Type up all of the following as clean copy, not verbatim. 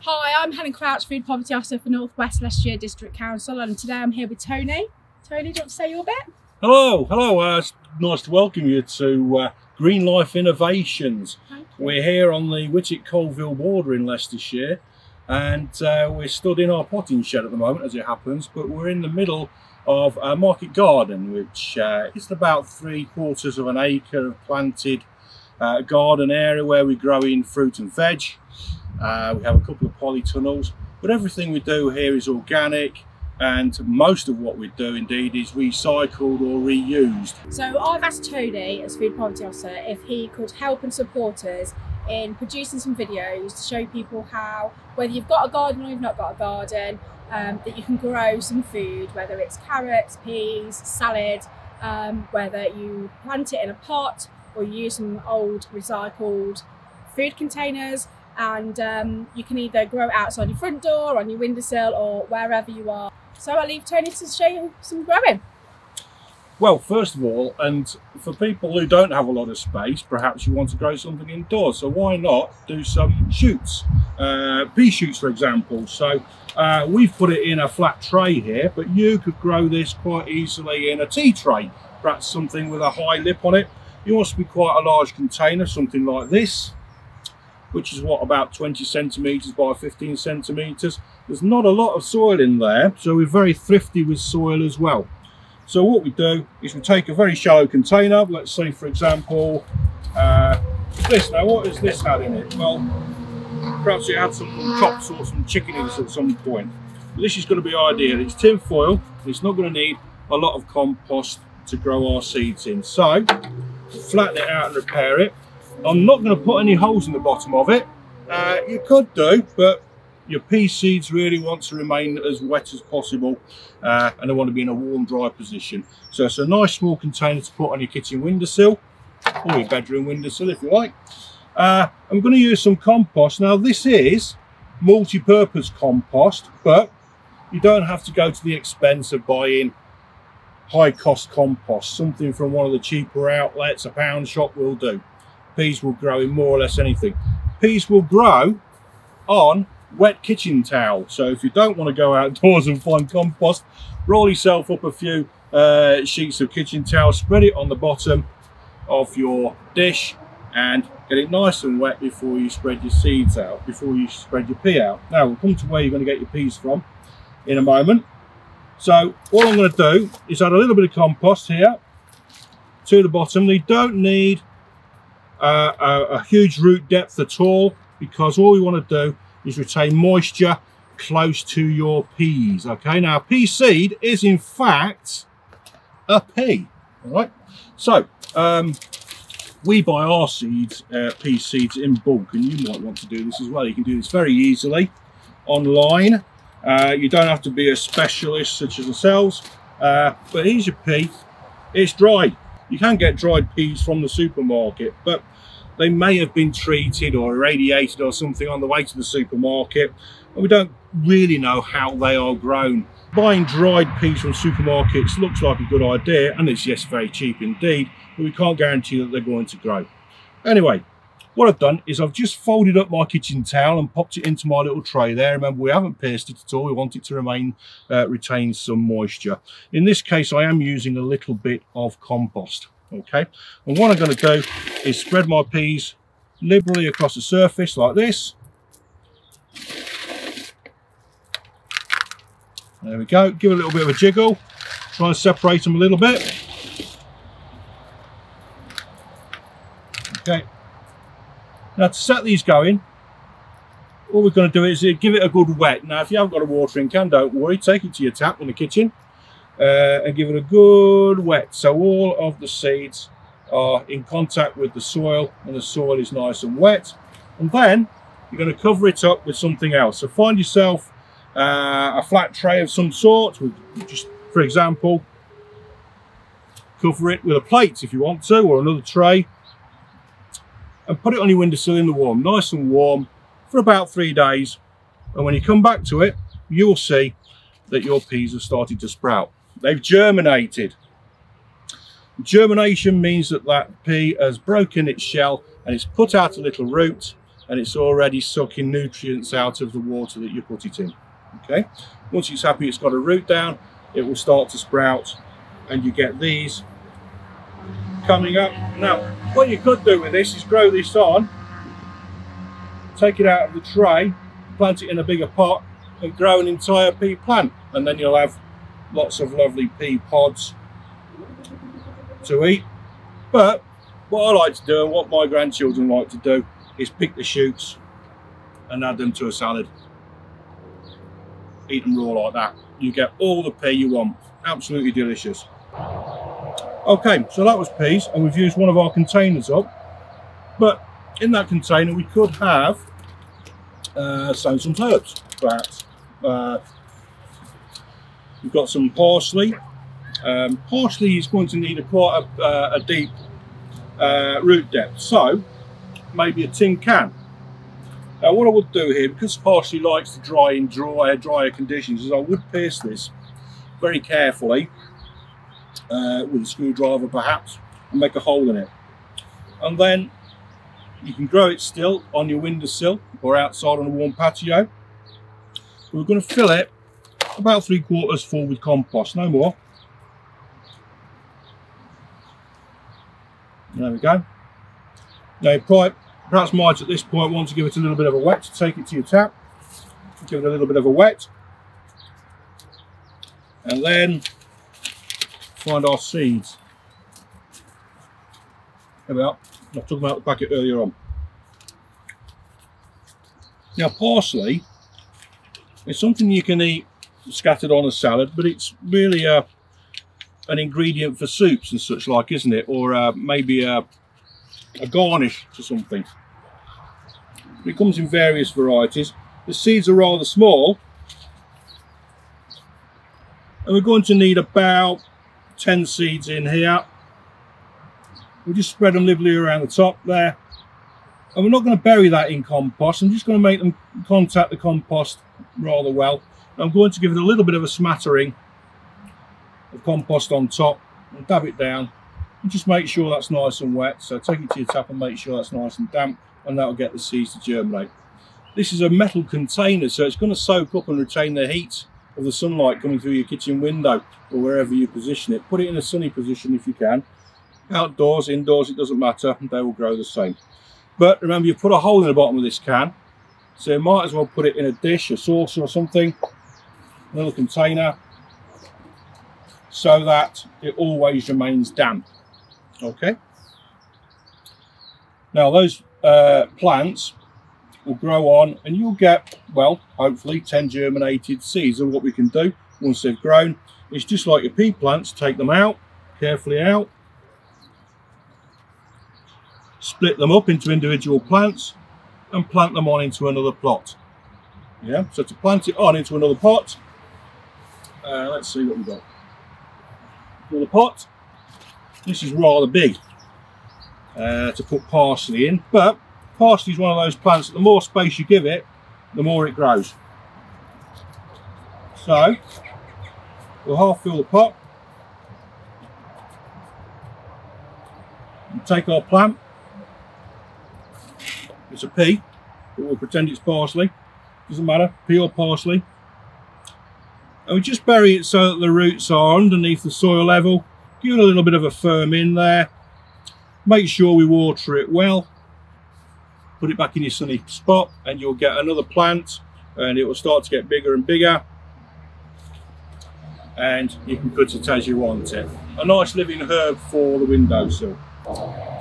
Hi, I'm Helen Crouch, Food Poverty Officer for North West Leicestershire District Council, and today I'm here with Tony. Tony, do you want to say your bit? Hello. It's nice to welcome you to Green Life Innovations. We're here on the Coalville border in Leicestershire, and we're stood in our potting shed at the moment, as it happens, but we're in the middle of a market garden, which is about 3/4 of an acre of planted garden area where we grow in fruit and veg. We have a couple of polytunnels, but everything we do here is organic, and most of what we do indeed is recycled or reused. So I've asked Tony, as Food Poverty Officer, if he could help and support us in producing some videos to show people how, whether you've got a garden or you've not got a garden, that you can grow some food, whether it's carrots, peas, salad, whether you plant it in a pot or you use some old recycled food containers, and you can either grow it outside your front door, on your windowsill, or wherever you are. So I'll leave Tony to show you some growing. Well, first of all, and for people who don't have a lot of space, perhaps you want to grow something indoors, so why not do some shoots, pea shoots for example. So we've put it in a flat tray here, but you could grow this quite easily in a tea tray, perhaps something with a high lip on it. It wants to be quite a large container, something like this, which is what, about 20 centimetres by 15 centimetres. There's not a lot of soil in there, so we're very thrifty with soil as well. So what we do is we take a very shallow container, let's say for example this. Now what has this had in it? Well, perhaps it had some chops or some chickenings at some point. But this is going to be ideal. It's tin foil, it's not going to need a lot of compost to grow our seeds in. So flatten it out and repair it. I'm not going to put any holes in the bottom of it. You could do, but your pea seeds really want to remain as wet as possible, and they want to be in a warm, dry position. So it's a nice small container to put on your kitchen windowsill, or your bedroom windowsill if you like. I'm going to use some compost. Now this is multi-purpose compost, but you don't have to go to the expense of buying high-cost compost. Something from one of the cheaper outlets, a pound shop, will do. Peas will grow in more or less anything. Peas will grow on wet kitchen towel. So if you don't want to go outdoors and find compost, roll yourself up a few sheets of kitchen towel, spread it on the bottom of your dish and get it nice and wet before you spread your seeds out, before you spread your pea out. Now we'll come to where you're going to get your peas from in a moment. So all I'm going to do is add a little bit of compost here to the bottom. They don't need a huge root depth at all, because all we want to do is retain moisture close to your peas. Okay, now pea seed is in fact a pea. All right, so we buy our seeds, pea seeds, in bulk, and you might want to do this as well. You can do this very easily online. You don't have to be a specialist such as ourselves, but here's your pea. It's dried. You can get dried peas from the supermarket, but they may have been treated or irradiated or something on the way to the supermarket, and we don't really know how they are grown. Buying dried peas from supermarkets looks like a good idea, and it's, yes, very cheap indeed, but we can't guarantee that they're going to grow. Anyway, what I've done is I've just folded up my kitchen towel and popped it into my little tray there. Remember, we haven't pierced it at all. We want it to retain some moisture. In this case, I am using a little bit of compost. Okay, and what I'm going to do is spread my peas liberally across the surface like this. There we go. Give it a little bit of a jiggle. Try and separate them a little bit. Okay. Now to set these going, all we're going to do is give it a good wet. Now if you haven't got a watering can, don't worry, take it to your tap in the kitchen and give it a good wet, so all of the seeds are in contact with the soil and the soil is nice and wet. And then you're going to cover it up with something else. So find yourself a flat tray of some sort. Just, for example, cover it with a plate if you want to, or another tray, and put it on your windowsill in the warm, nice and warm, for about 3 days. And when you come back to it, you'll see that your peas have started to sprout. They've germinated. Germination means that that pea has broken its shell and it's put out a little root, and it's already sucking nutrients out of the water that you put it in. Okay, once it's happy it's got a root down, it will start to sprout, and you get these coming up. Now, what you could do with this is grow this on, take it out of the tray, plant it in a bigger pot, and grow an entire pea plant, and then you'll have lots of lovely pea pods to eat. But what I like to do, and what my grandchildren like to do, is pick the shoots and add them to a salad. Eat them raw like that. You get all the pea you want. Absolutely delicious. Okay, so that was peas, and we've used one of our containers up. But in that container we could have sown some herbs, perhaps. We've got some parsley. Parsley is going to need quite a deep root depth, so maybe a tin can. Now what I would do here, because parsley likes to dry in drier conditions, is I would pierce this very carefully with a screwdriver perhaps, and make a hole in it. And then you can grow it still on your windowsill or outside on a warm patio. We're going to fill it about 3/4 full with compost, no more. There we go. Now you perhaps might at this point want to give it a little bit of a wet, to take it to your tap, give it a little bit of a wet, and then find our seeds. There we are. I was talking about the packet earlier on. Now parsley is something you can eat scattered on a salad, but it's really an ingredient for soups and such like, isn't it? Or maybe a garnish to something. It comes in various varieties. The seeds are rather small, and we're going to need about 10 seeds in here. We'll just spread them liberally around the top there, and we're not going to bury that in compost. I'm just going to make them contact the compost rather well. I'm going to give it a little bit of a smattering of compost on top and dab it down, and just make sure that's nice and wet. So take it to your tap and make sure that's nice and damp, and that'll get the seeds to germinate. This is a metal container, so it's going to soak up and retain the heat of the sunlight coming through your kitchen window or wherever you position it. Put it in a sunny position if you can. Outdoors, indoors, it doesn't matter, and they will grow the same. But remember, you put a hole in the bottom of this can, so you might as well put it in a dish, a saucer or something, a little container, so that it always remains damp. Okay. Now those plants will grow on, and you'll get, well, hopefully 10 germinated seeds. And what we can do once they've grown is, just like your pea plants, take them out, carefully out, split them up into individual plants, and plant them on into another plot. Yeah, so to plant it on into another pot, let's see what we've got. Another pot. This is rather big to put parsley in, but parsley is one of those plants that the more space you give it, the more it grows. So we'll half fill the pot and take our plant. It's a pea, but we'll pretend it's parsley. Doesn't matter, pea or parsley. And we just bury it so that the roots are underneath the soil level. Give it a little bit of a firm in there. Make sure we water it well. Put it back in your sunny spot, and you'll get another plant, and it will start to get bigger and bigger. And you can cut it as you want it. A nice living herb for the windowsill.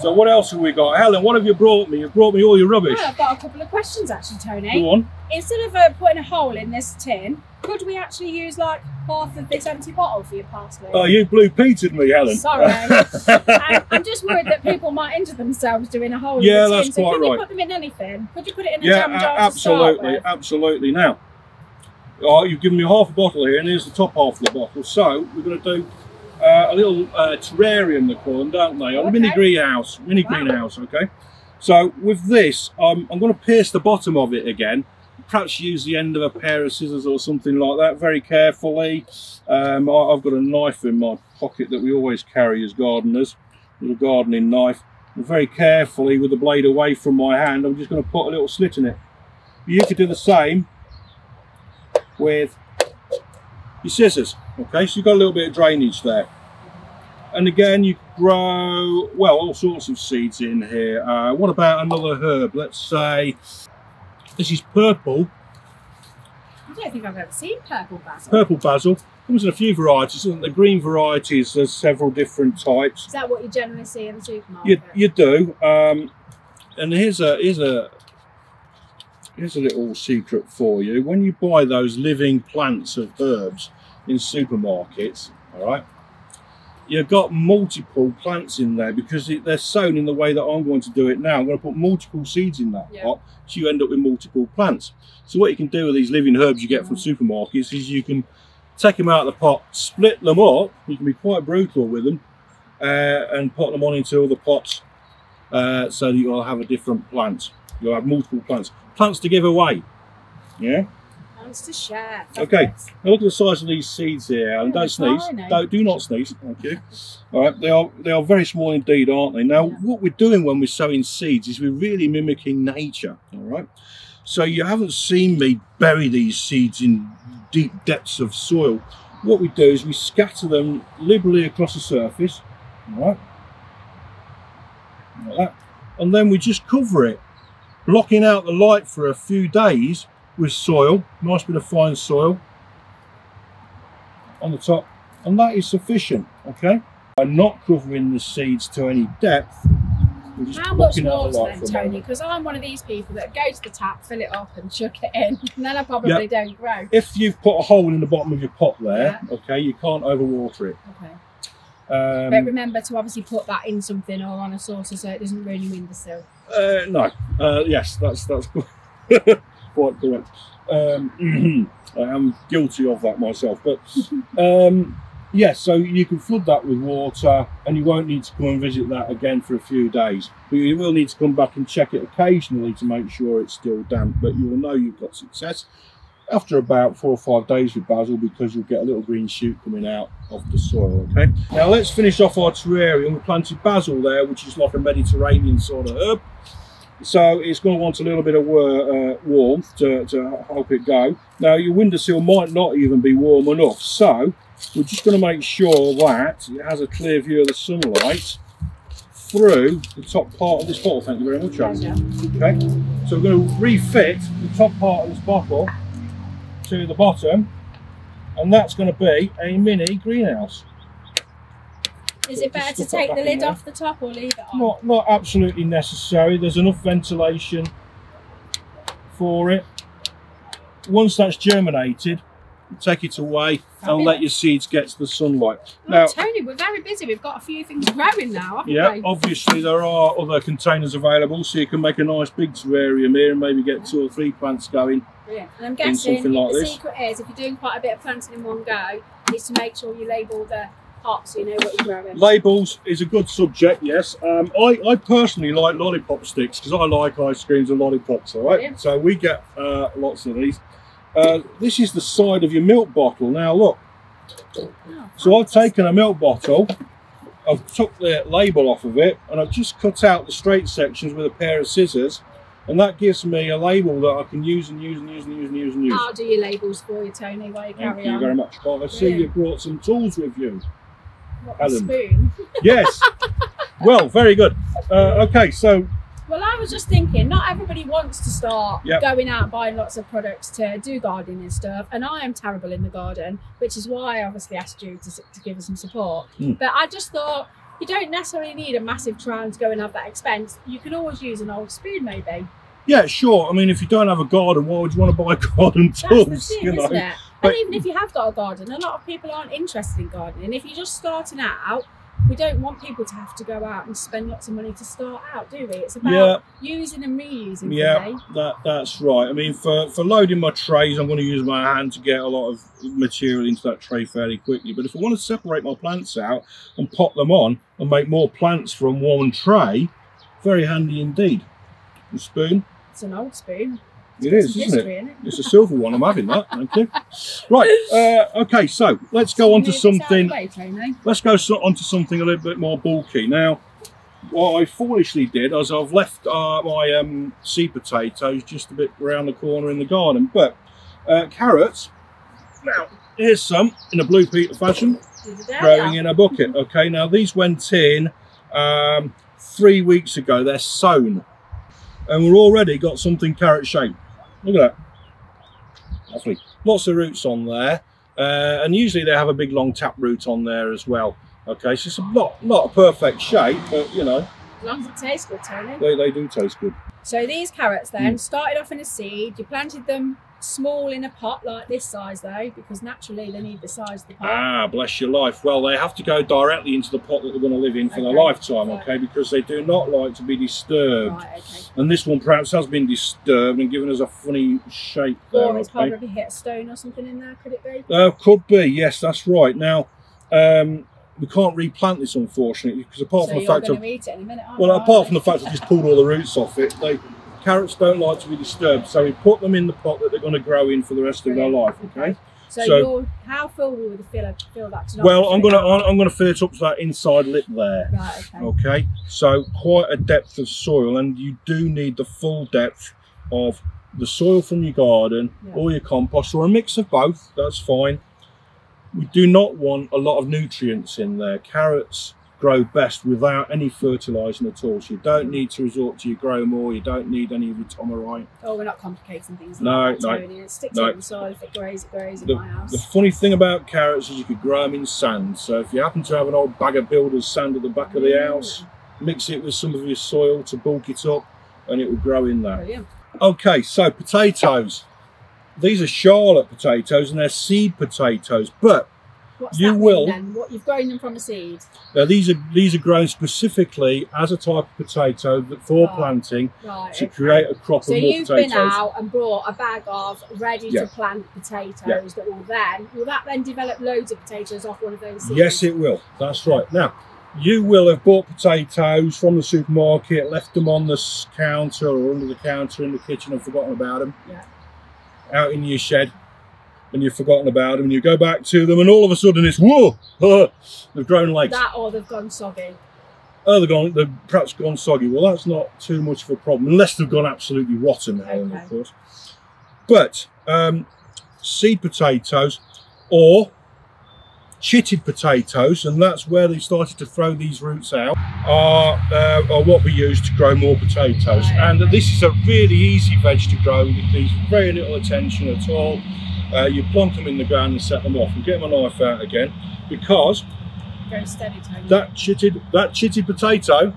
So what else have we got? Helen, what have you brought me? You've brought me all your rubbish. Well, I've got a couple of questions actually, Tony. Go on. Instead of putting a hole in this tin, could we actually use like half of this empty bottle for your parsley? Oh, you Blue Petered me, Helen. Sorry. I'm just worried that people might injure themselves doing a hole in the tin. Yeah, that's so quite could right. you put them in anything? Could you put it in a Yeah, jam jar absolutely, to start with? absolutely. Now, you've given me half a bottle here, and here's the top half of the bottle. So we're going to do a little terrarium, they call them, don't they? Or a mini greenhouse, greenhouse. Okay. So with this, I'm going to pierce the bottom of it again. Perhaps use the end of a pair of scissors or something like that, very carefully. I've got a knife in my pocket that we always carry as gardeners, a little gardening knife. And very carefully, with the blade away from my hand, I'm just going to put a little slit in it. You could do the same with your scissors. Okay, so you've got a little bit of drainage there. And again, you grow, well, all sorts of seeds in here. What about another herb? Let's say this is purple. I don't think I've ever seen purple basil. Purple basil comes in a few varieties. The green varieties, there's several different types. Is that what you generally see in the supermarket? You do. And here's a little secret for you. When you buy those living plants of herbs in supermarkets, all right, you've got multiple plants in there because they're sown in the way that I'm going to do it now. I'm going to put multiple seeds in that pot, so you end up with multiple plants. So what you can do with these living herbs you get from supermarkets is you can take them out of the pot, split them up. You can be quite brutal with them and put them on into other pots so that you'll have a different plant. You'll have multiple plants. Plants to give away. Yeah? Plants to share. Okay, now look at the size of these seeds here, and don't sneeze. Do not sneeze, thank you. All right, they are very small indeed, aren't they? Now, what we're doing when we're sowing seeds is we're really mimicking nature, all right? So you haven't seen me bury these seeds in deep depths of soil. What we do is we scatter them liberally across the surface, all right? Like that. And then we just cover it, blocking out the light for a few days with soil, nice bit of fine soil on the top, and that is sufficient. Okay, by not covering the seeds to any depth, we're just how much blocking out the water light then, Tony? Because I'm one of these people that go to the tap, fill it up and chuck it in, and then I probably don't grow. If you've put a hole in the bottom of your pot there, okay, you can't overwater it. Okay. But remember to obviously put that in something or on a saucer so it doesn't ruin your windowsill. No. Yes, that's quite correct. I am guilty of that myself, but yes, so you can flood that with water and you won't need to come and visit that again for a few days, but you will need to come back and check it occasionally to make sure it's still damp, but you will know you've got success after about 4 or 5 days with basil, because you'll get a little green shoot coming out of the soil. Okay, now let's finish off our terrarium. We planted basil there, which is like a Mediterranean sort of herb, so it's going to want a little bit of warmth to help it go. Now your windowsill might not even be warm enough, so we're just going to make sure that it has a clear view of the sunlight through the top part of this bottle. Thank you very much, Anne. Okay, so we're going to refit the top part of this bottle to the bottom, and that's going to be a mini greenhouse. Is it better to take the lid off the top or leave it on? Not absolutely necessary. There's enough ventilation for it. Once that's germinated, take it away and let your seeds get to the sunlight. Now, Tony, we're very busy. We've got a few things growing now, haven't we? Obviously there are other containers available, so you can make a nice big terrarium here and maybe get 2 or 3 plants going. Brilliant. And I'm guessing the secret is, if you're doing quite a bit of planting in one go, is to make sure you label the pots so you know what you're growing. Labels is a good subject, yes. I personally like lollipop sticks because I like ice creams and lollipops, all right? Brilliant. So we get lots of these. This is the side of your milk bottle. Now look, so I've taken a milk bottle, I've took the label off of it, and I've just cut out the straight sections with a pair of scissors, and that gives me a label that I can use and use and use and use and use and use. I'll do your labels for you, Tony, while you carry on. Thank you very much. Well, I see you brought some tools with you. What, a spoon? Yes. Well, very good. Okay, so. Well, I was just thinking, not everybody wants to start going out and buying lots of products to do gardening and stuff, and I am terrible in the garden, which is why I obviously asked you to give us some support. But I just thought, you don't necessarily need a massive trowel to go and have that expense. You can always use an old spoon, maybe. Yeah, sure. I mean, if you don't have a garden, why would you want to buy garden tools? That's the thing, isn't it? But, and even if you have got a garden, a lot of people aren't interested in gardening. If you're just starting out, we don't want people to have to go out and spend lots of money to start out, do we? It's about using and reusing. Yeah, that's right. I mean, for loading my trays, I'm going to use my hand to get a lot of material into that tray fairly quickly. But if I want to separate my plants out and pot them on and make more plants from one tray, very handy indeed. The spoon. It's an old spoon. It is, isn't it? It's a silver one. I'm having that. Thank you. Right. Okay. So let's go on to something. Let's go on to something a little bit more bulky. Now, what I foolishly did is I've left my seed potatoes just a bit around the corner in the garden. But carrots, now here's some in a Blue Peter fashion, growing in a bucket. Okay, now these went in 3 weeks ago. They're sown, and we've already got something carrot shaped. Look at that, lovely. Lots of roots on there, and usually they have a big long tap root on there as well. Okay, so it's not a perfect shape, but you know, as long as it tastes good, Tony. They do taste good. So these carrots then started off in a seed. You planted them small in a pot like this size though, because naturally they need the size of the pot. Ah, bless your life. Well, they have to go directly into the pot that they're going to live in for their lifetime, okay, because they do not like to be disturbed. Right, okay. And this one perhaps has been disturbed and given us a funny shape there. Or it's probably hit a stone or something in there, could it be? Could be, yes, that's right. Now, we can't replant this, unfortunately, because apart from the fact of, eat it in a minute, apart from the fact I just pulled all the roots off it, carrots don't like to be disturbed, so we put them in the pot that they're going to grow in for the rest of their life. Okay. So how full will you fill that? Well, I'm going to fill it up to that inside lip there. Right. Okay. Okay. So quite a depth of soil, and you do need the full depth of the soil from your garden or your compost, or a mix of both. That's fine. We do not want a lot of nutrients in there. Carrots grow best without any fertilising at all. So you don't need to resort to your grow more. You don't need any of your tomerite. Oh, we're not complicating things. No. It sticks in the soil. If it grows, it grows in my house. The funny thing about carrots is you could grow them in sand. So if you happen to have an old bag of builder's sand at the back of the house, mix it with some of your soil to bulk it up, and it will grow in there. Brilliant. Okay, so potatoes. These are Charlotte potatoes, and they're seed potatoes, but What's that mean then? What, you've grown them from a seed? Now these are grown specifically as a type of potato for planting to create a crop of more potatoes. So you've been out and brought a bag of ready to plant potatoes that will that then develop loads of potatoes off one of those seeds? Yes, it will. That's right. Now you will have bought potatoes from the supermarket, left them on the counter or under the counter in the kitchen and forgotten about them. Yeah. Out in your shed. And you've forgotten about them, and you go back to them, and all of a sudden it's whoa! They've grown legs. That, or they've gone soggy. Oh, they've perhaps gone soggy. Well, that's not too much of a problem, unless they've gone absolutely rotten, of course. But seed potatoes or chitted potatoes, and that's where they started to throw these roots out, are what we use to grow more potatoes. And this is a really easy veg to grow. It needs very little attention at all. You plonk them in the ground and set them off, and get my knife out again, because very steady, Tony. that chitted potato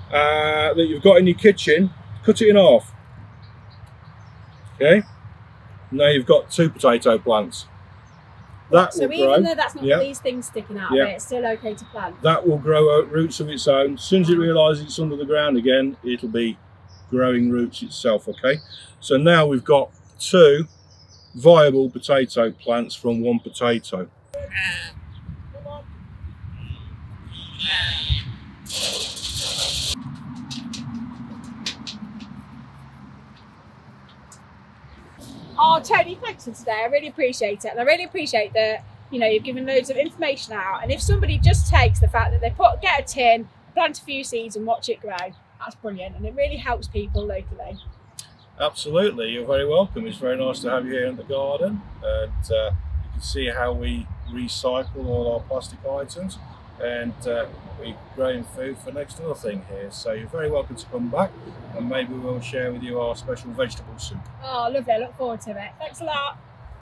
that you've got in your kitchen, cut it in half. Okay, now you've got 2 potato plants. That so will even grow. Though that's not these things sticking out of it, it's still okay to plant. That will grow out roots of its own. As soon as it realises it's under the ground again, it'll be growing roots itself. Okay, so now we've got 2 viable potato plants from 1 potato. Oh, Tony, thanks for today. I really appreciate it, and I really appreciate that you've given loads of information out. And if somebody just takes the fact that they get a tin, plant a few seeds, and watch it grow, that's brilliant, and it really helps people locally. Absolutely, you're very welcome. It's very nice to have you here in the garden, and you can see how we recycle all our plastic items, and we're growing food for next to nothing here. So you're very welcome to come back, and maybe we'll share with you our special vegetable soup. Oh, lovely. I look forward to it. Thanks a lot.